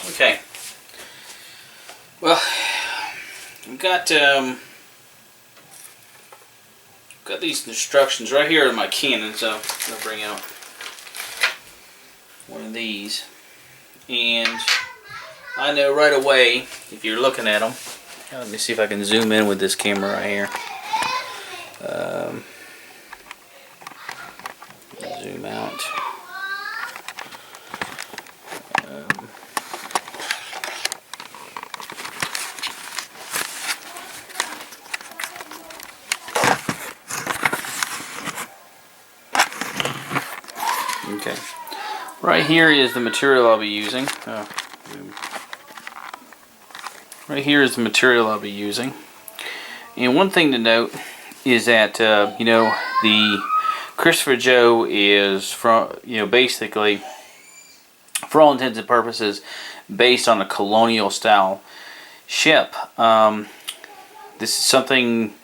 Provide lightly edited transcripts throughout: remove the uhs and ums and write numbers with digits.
Okay. Well, I've got these instructions right here in my Canon, so I'm going to bring out one of these. And I know right away, if you're looking at them, let me see if I can zoom in with this camera right here. Zoom out. Okay. Right here is the material I'll be using. Right here is the material I'll be using. And one thing to note is that you know, the Christopher Joe is from, you know, basically, for all intents and purposes, based on a colonial style ship. This is something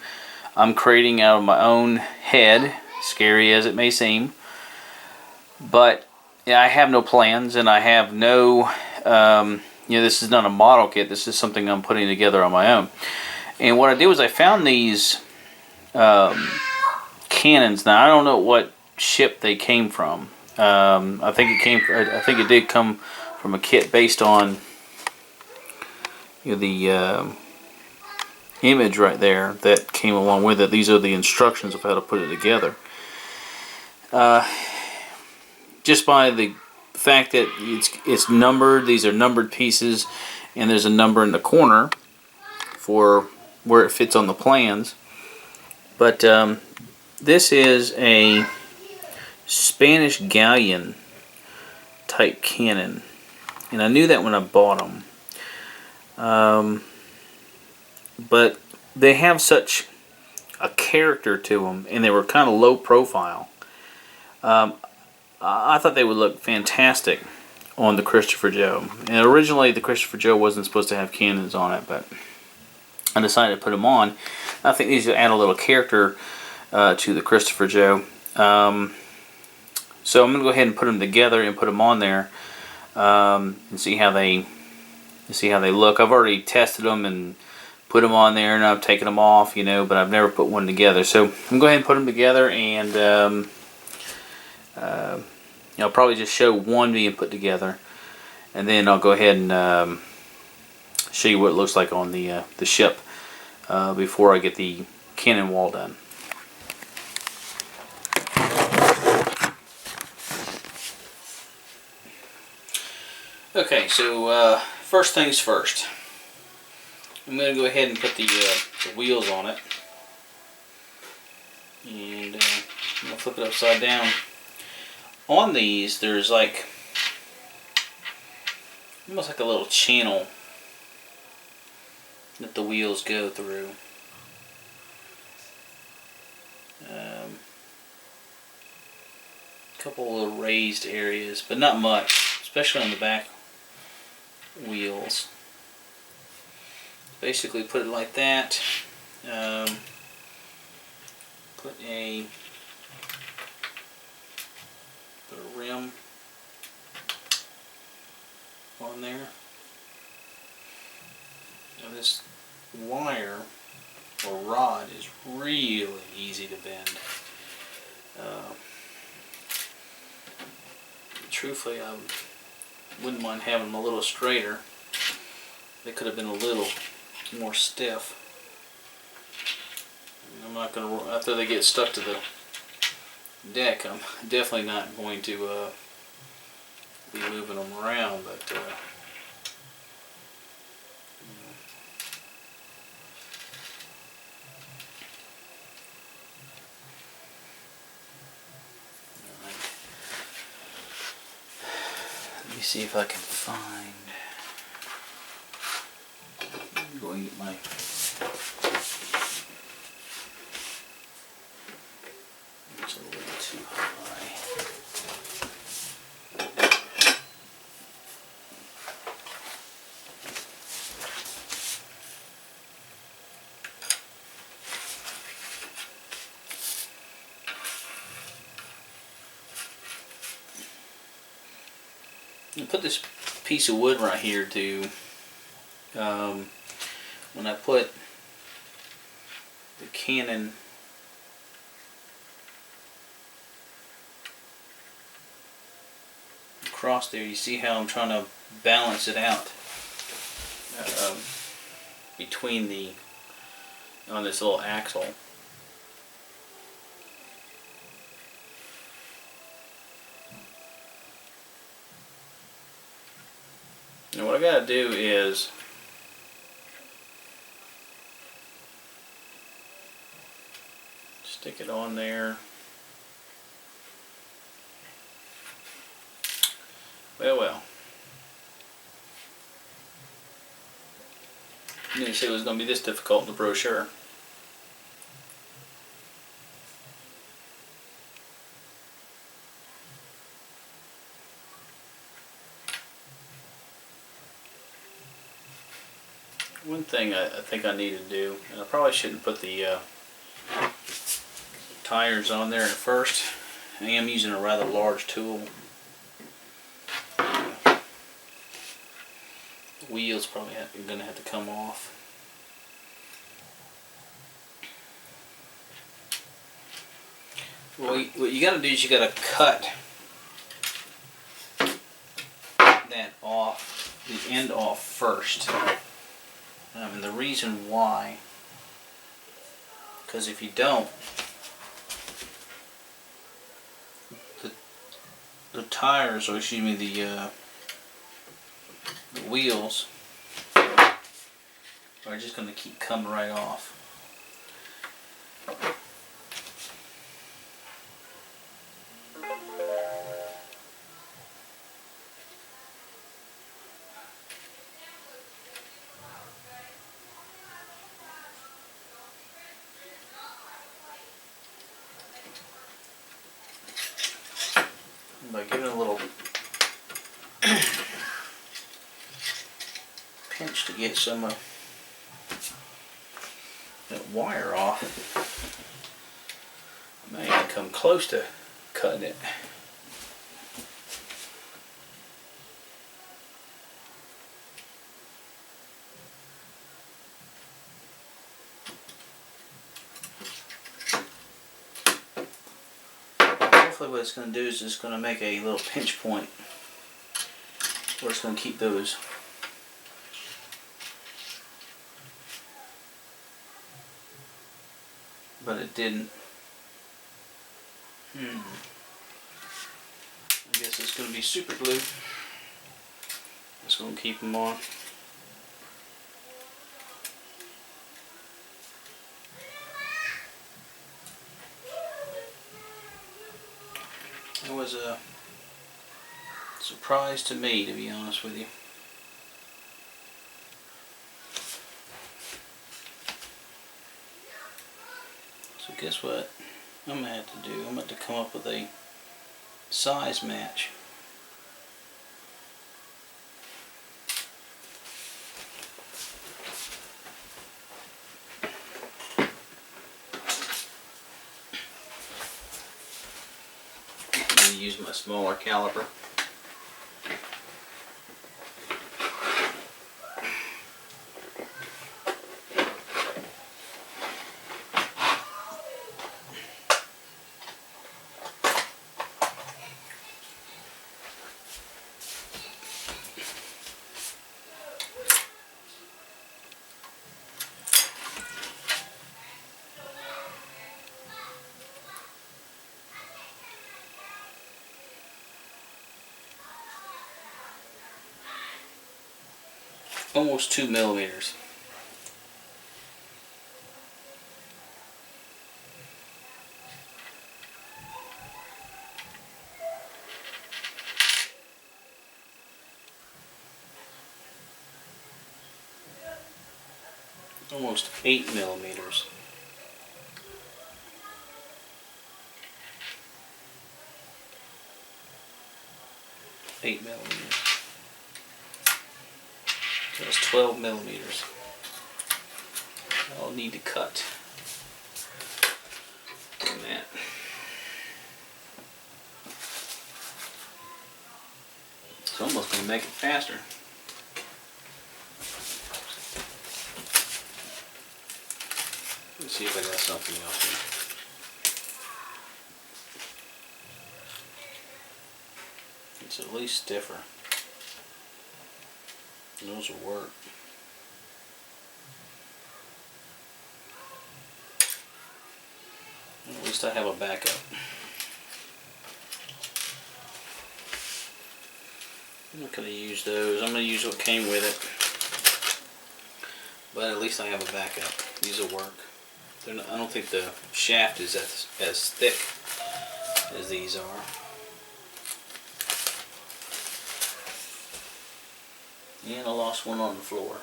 I'm creating out of my own head, scary as it may seem. But yeah, I have no plans, and I have no, you know, this is not a model kit. This is something I'm putting together on my own. And what I did was I found these cannons. Now I don't know what ship they came from. I think it did come from a kit based on, you know, the image right there that came along with it. These are the instructions of how to put it together. Just by the fact that it's numbered, these are numbered pieces, and there's a number in the corner for where it fits on the plans. But this is a Spanish Galleon type cannon, and I knew that when I bought them. But they have such a character to them, and they were kind of low profile. I thought they would look fantastic on the Christopher Joe. And originally the Christopher Joe wasn't supposed to have cannons on it, but I decided to put them on. I think these will add a little character to the Christopher Joe. So I'm going to go ahead and put them together and put them on there and see how they look. I've already tested them and put them on there, and I've taken them off, you know, but I've never put one together. So I'm going to go ahead and put them together, and I'll probably just show one being put together, and then I'll go ahead and show you what it looks like on the ship before I get the cannon wall done. Okay, so first things first. I'm going to go ahead and put the wheels on it, and I'm going to flip it upside down. On these, there's like almost like a little channel that the wheels go through. A couple little raised areas, but not much, especially on the back wheels. Basically put it like that. Put a rim on there. Now this wire or rod is really easy to bend. Truthfully, I wouldn't mind having them a little straighter. They could have been a little more stiff. I'm not going to, after they get stuck to the deck, I'm definitely not going to be moving them around, but let me see if I can find. I'm going to get my it's a little too high. And put this piece of wood right here to, when I put the cannon across there, you see how I'm trying to balance it out between on this little axle. Now what I gotta do is stick it on there. Well. You didn't say it was going to be this difficult in the brochure. One thing I think I need to do, and I probably shouldn't put the tires on there at first. I am using a rather large tool. The wheels probably going to have to come off. Well, what you got to do is you got to cut that off, the end off first. And the reason why, because if you don't, the tires, or excuse me, the wheels are just going to keep coming right off. By giving it a little pinch to get some of that wire off, I may even come close to cutting it. What it's going to do is it's going to make a little pinch point where it's going to keep those. But it didn't. I guess it's going to be super glue. It's going to keep them on. It was a surprise to me, to be honest with you. So guess what I'm going to have to do? I'm going to have to come up with a size match. Use my smaller caliper. Almost 2 millimeters. Almost 8 millimeters. Eight millimeters. So it's 12 millimeters. I'll need to cut on that. It's almost and make it faster. Let's see if I got something else here. It's at least stiffer. Those will work. At least I have a backup. I'm not going to use those. I'm going to use what came with it. But at least I have a backup. These will work. I don't think the shaft is as thick as these are. And I lost one on the floor.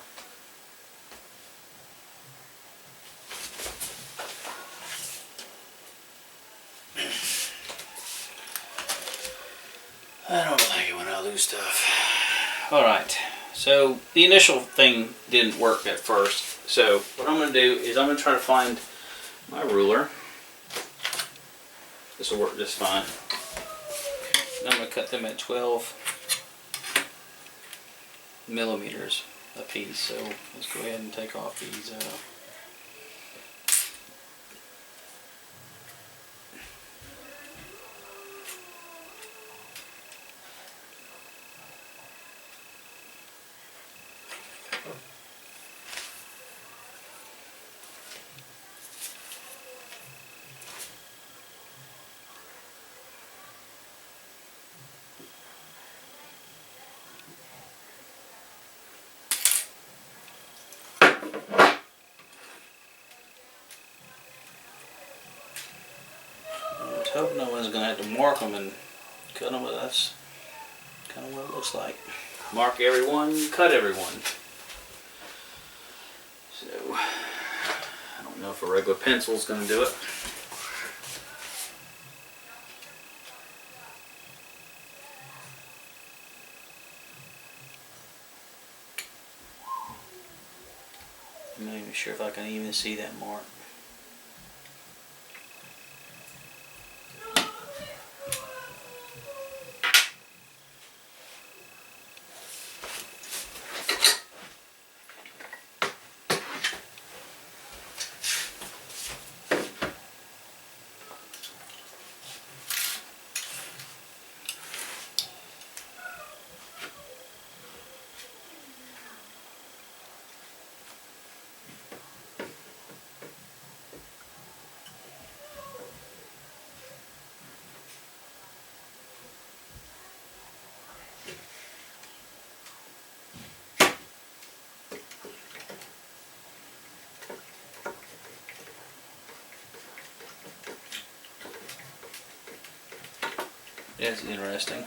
I don't like it when I lose stuff. Alright, so the initial thing didn't work at first. So what I'm going to do is I'm going to try to find my ruler. This will work just fine. And I'm going to cut them at 12 millimeters a piece. So let's go ahead and take off these. I hope no one's going to have to mark them and cut them, but that's kind of what it looks like. Mark everyone, cut everyone. So, I don't know if a regular pencil is going to do it. I'm not even sure if I can even see that mark. That's interesting.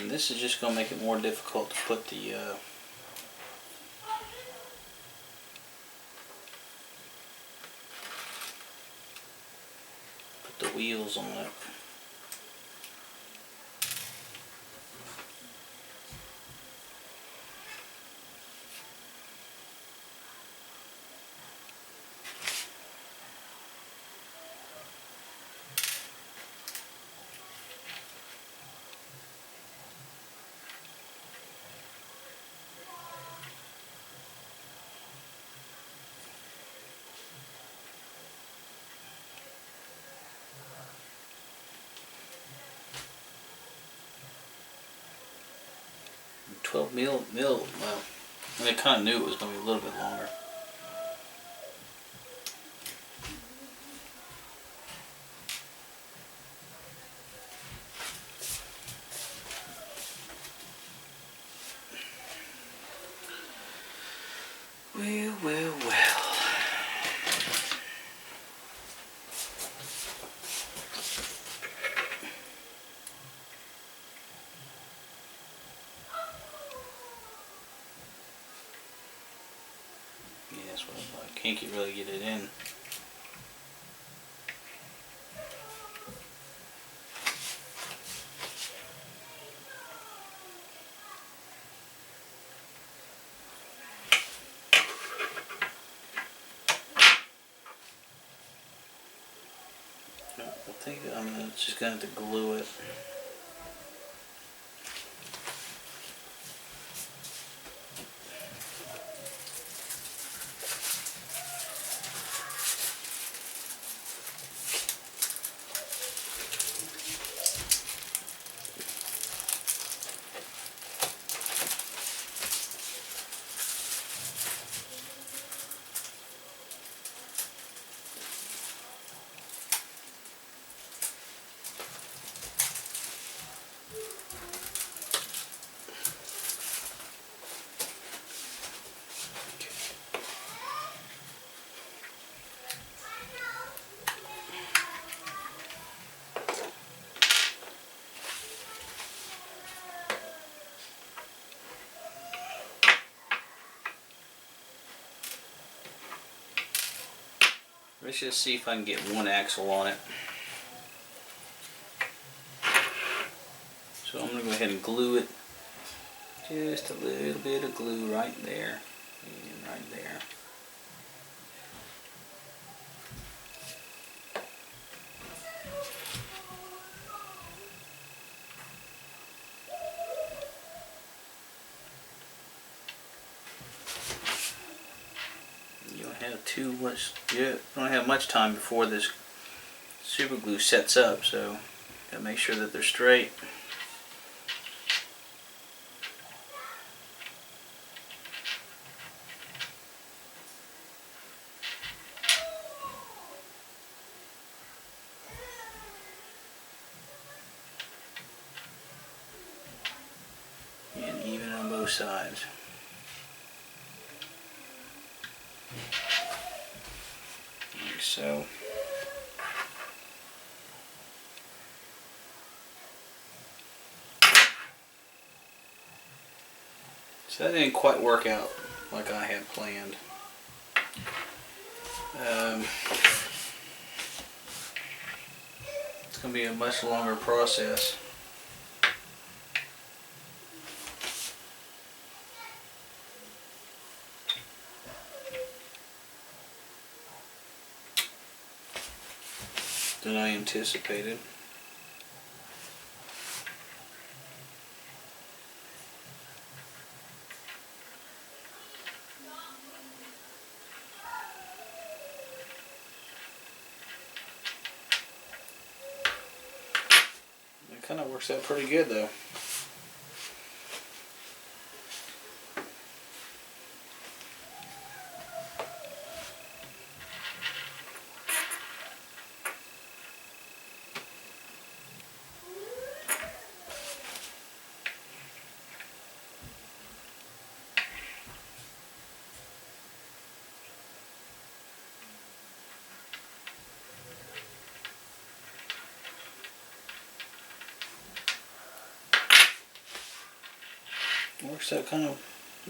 And this is just going to make it more difficult to put the wheels on it. $12 mil, well, I kind of knew it was going to be a little bit longer. Well. Yeah, that's what I thought. Can't really get it in. I think I'm just going to have to glue it. Let's just see if I can get one axle on it. So I'm going to go ahead and glue it. Just a little bit of glue right there and right there. You don't have much time before this super glue sets up, so gotta make sure that they're straight. And even on both sides. Like so. So that didn't quite work out like I had planned. It's going to be a much longer process. Than I anticipated. It kind of works out pretty good though.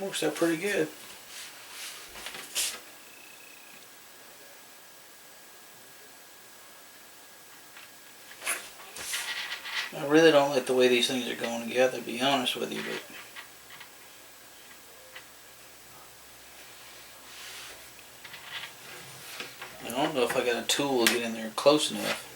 Works out pretty good. I really don't like the way these things are going together, to be honest with you, but I don't know if I got a tool to get in there close enough.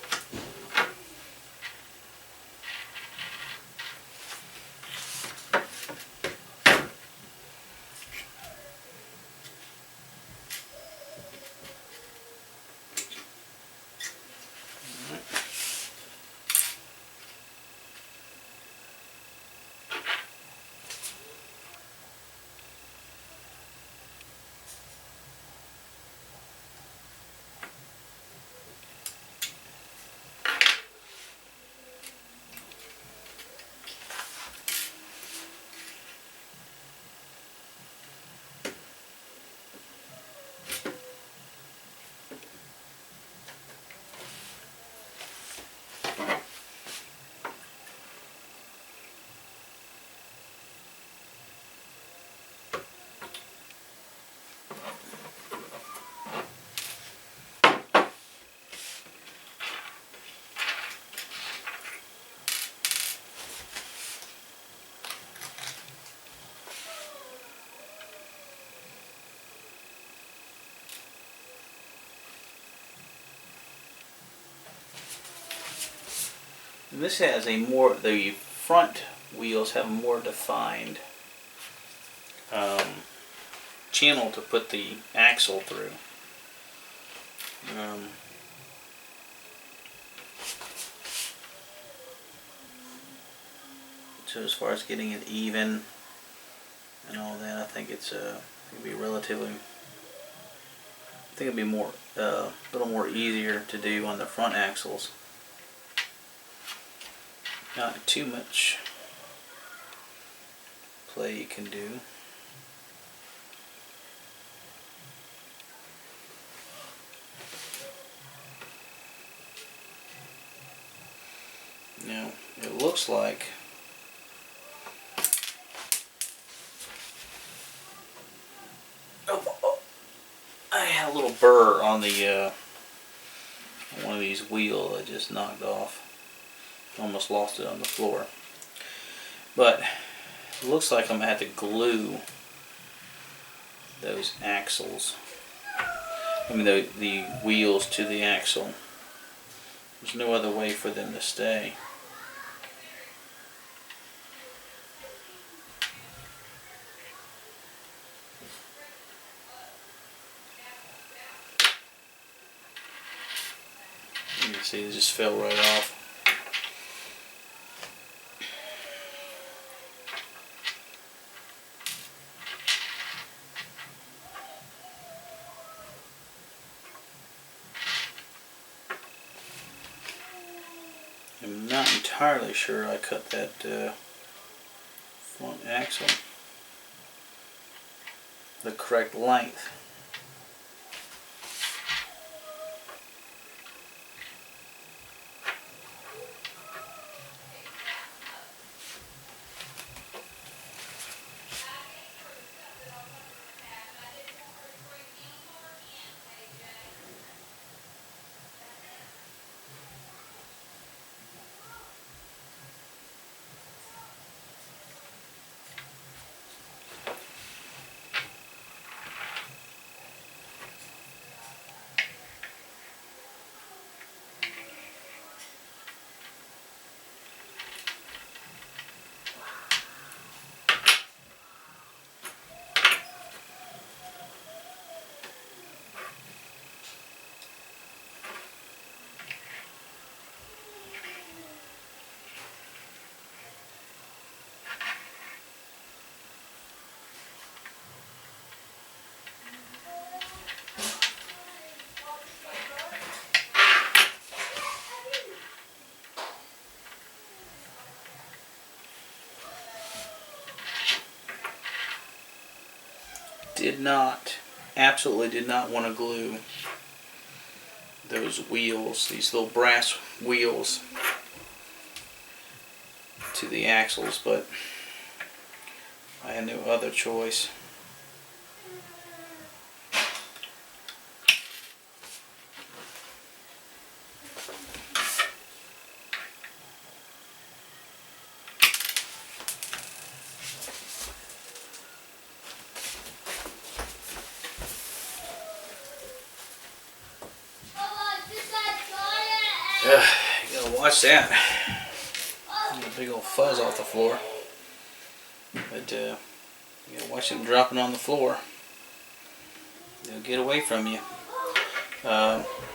And this has a more, the front wheels have a more defined channel to put the axle through. So as far as getting it even and all that, I think it's it'll be relatively. I think it'd be more a little more easier to do on the front axles. Not too much play you can do. Now it looks like I had a little burr on the one of these wheels I just knocked off. Almost lost it on the floor. But it looks like I'm going to have to glue those axles. I mean the wheels to the axle. There's no other way for them to stay. You can see it just fell right off. I'm not entirely sure I cut that front axle the correct length. Absolutely did not want to glue those wheels, these little brass wheels, to the axles, but I had no other choice. You gotta watch that. Get a big old fuzz off the floor. But you gotta watch them dropping on the floor. They'll get away from you.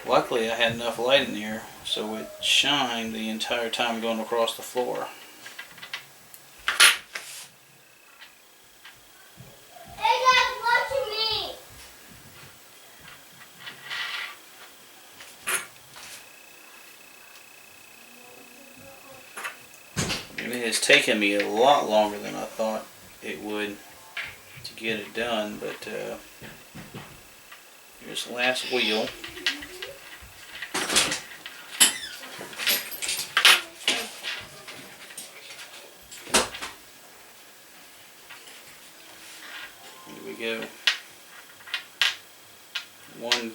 Luckily I had enough light in here so it shined the entire time going across the floor. It has taken me a lot longer than I thought it would to get it done, but here's the last wheel. Here we go. One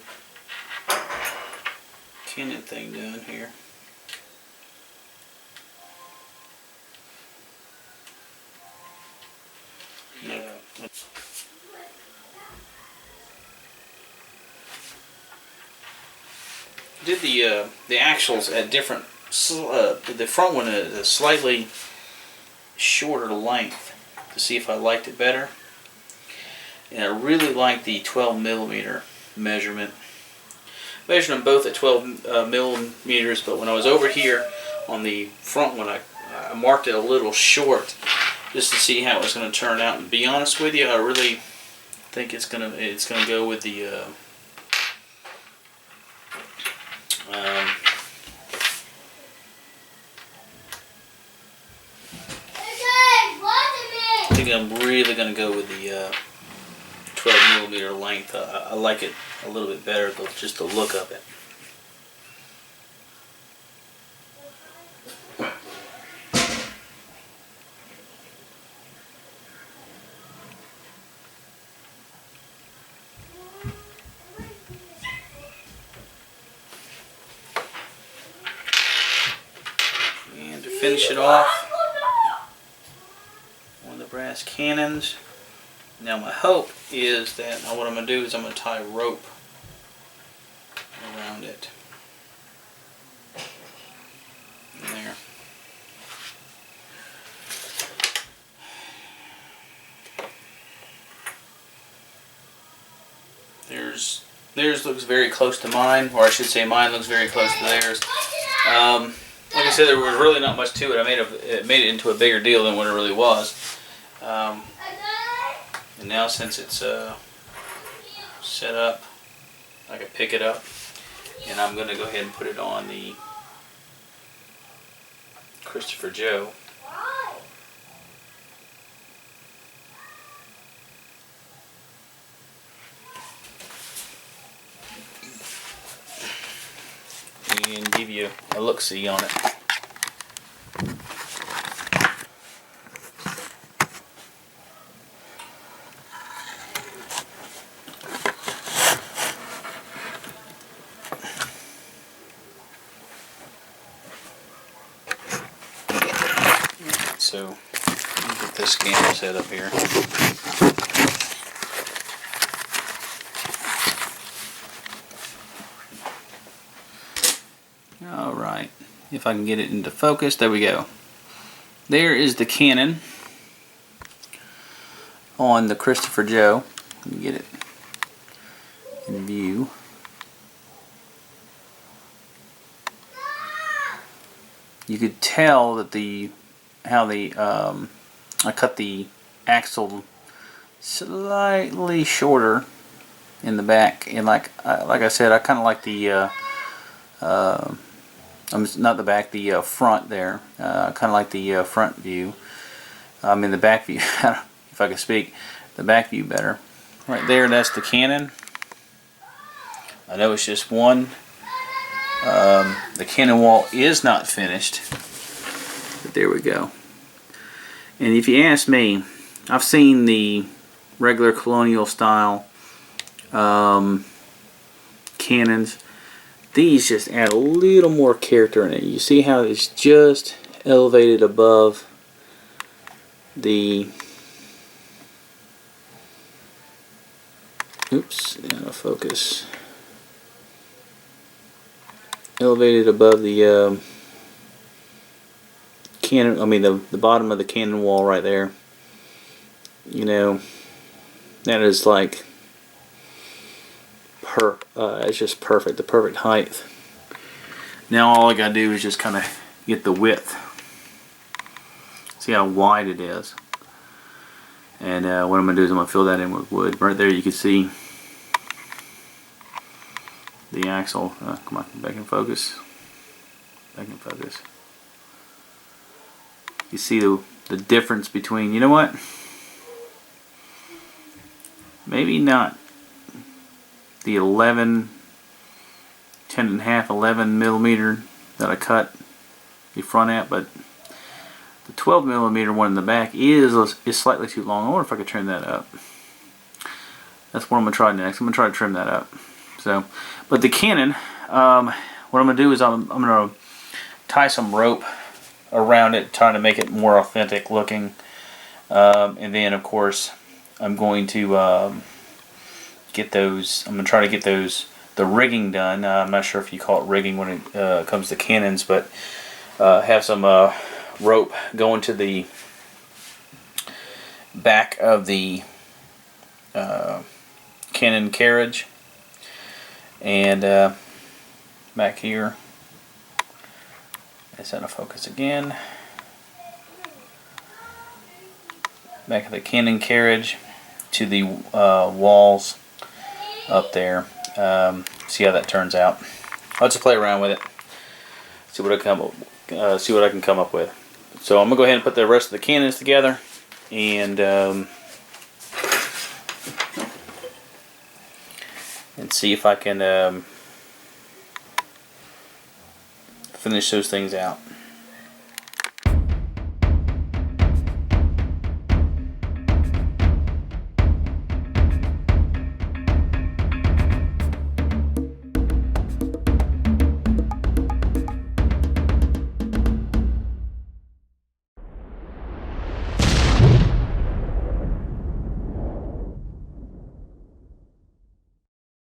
tenon thing done here. Did the axles at different the front one a slightly shorter length to see if I liked it better. And I really like the 12 millimeter measurement. I measured them both at 12 millimeters, but when I was over here on the front one, I marked it a little short just to see how it was going to turn out. And to be honest with you, I really think it's gonna go with the I think I'm really going to go with the 12 millimeter length. I like it a little bit better, just the look of it. And to finish it off on the brass cannons. Now my hope is that what I'm going to do is I'm going to tie a rope around it. There. Theirs looks very close to mine, or I should say mine looks very close to theirs. Like I said, there was really not much to it. It made it into a bigger deal than what it really was. And now since it's set up, I can pick it up, and I'm going to go ahead and put it on the Christopher Joe. And give you a look-see on it. So, let me get this scanner set up here. Alright, if I can get it into focus, there we go. There is the cannon on the Christopher Joe. Let me get it in view. You could tell that I cut the axle slightly shorter in the back, and like I said, I kind of like the not the back, the front there. Kind of like the front view. I mean the back view. If I could speak, the back view better. Right there, that's the cannon. I know it's just one. The cannon wall is not finished, but there we go. And if you ask me, I've seen the regular Colonial style cannons. These just add a little more character in it. You see how it's just elevated above the, oops, out of focus. Elevated above the cannon, I mean the bottom of the cannon wall right there. You know, that is like it's just perfect, the perfect height. Now all I gotta do is just kind of get the width. See how wide it is. And what I'm gonna do is I'm gonna fill that in with wood. Right there you can see the axle. Come on, back in focus. Back in focus. You see the difference between, you know what? Maybe not the 10 and a half, 11 millimeter that I cut the front at, but the 12 millimeter one in the back is slightly too long. I wonder if I could trim that up. That's what I'm gonna try next. I'm gonna try to trim that up. So, but the cannon, what I'm gonna do is I'm gonna tie some rope around it, trying to make it more authentic looking, and then of course I'm going to get those. I'm gonna try to get those the rigging done. I'm not sure if you call it rigging when it comes to cannons, but have some rope going to the back of the cannon carriage, and back here. It's out of focus again. Back of the cannon carriage to the walls up there. See how that turns out. I'll just play around with it. See what I can come up with. So I'm gonna go ahead and put the rest of the cannons together, and see if I can finish those things out.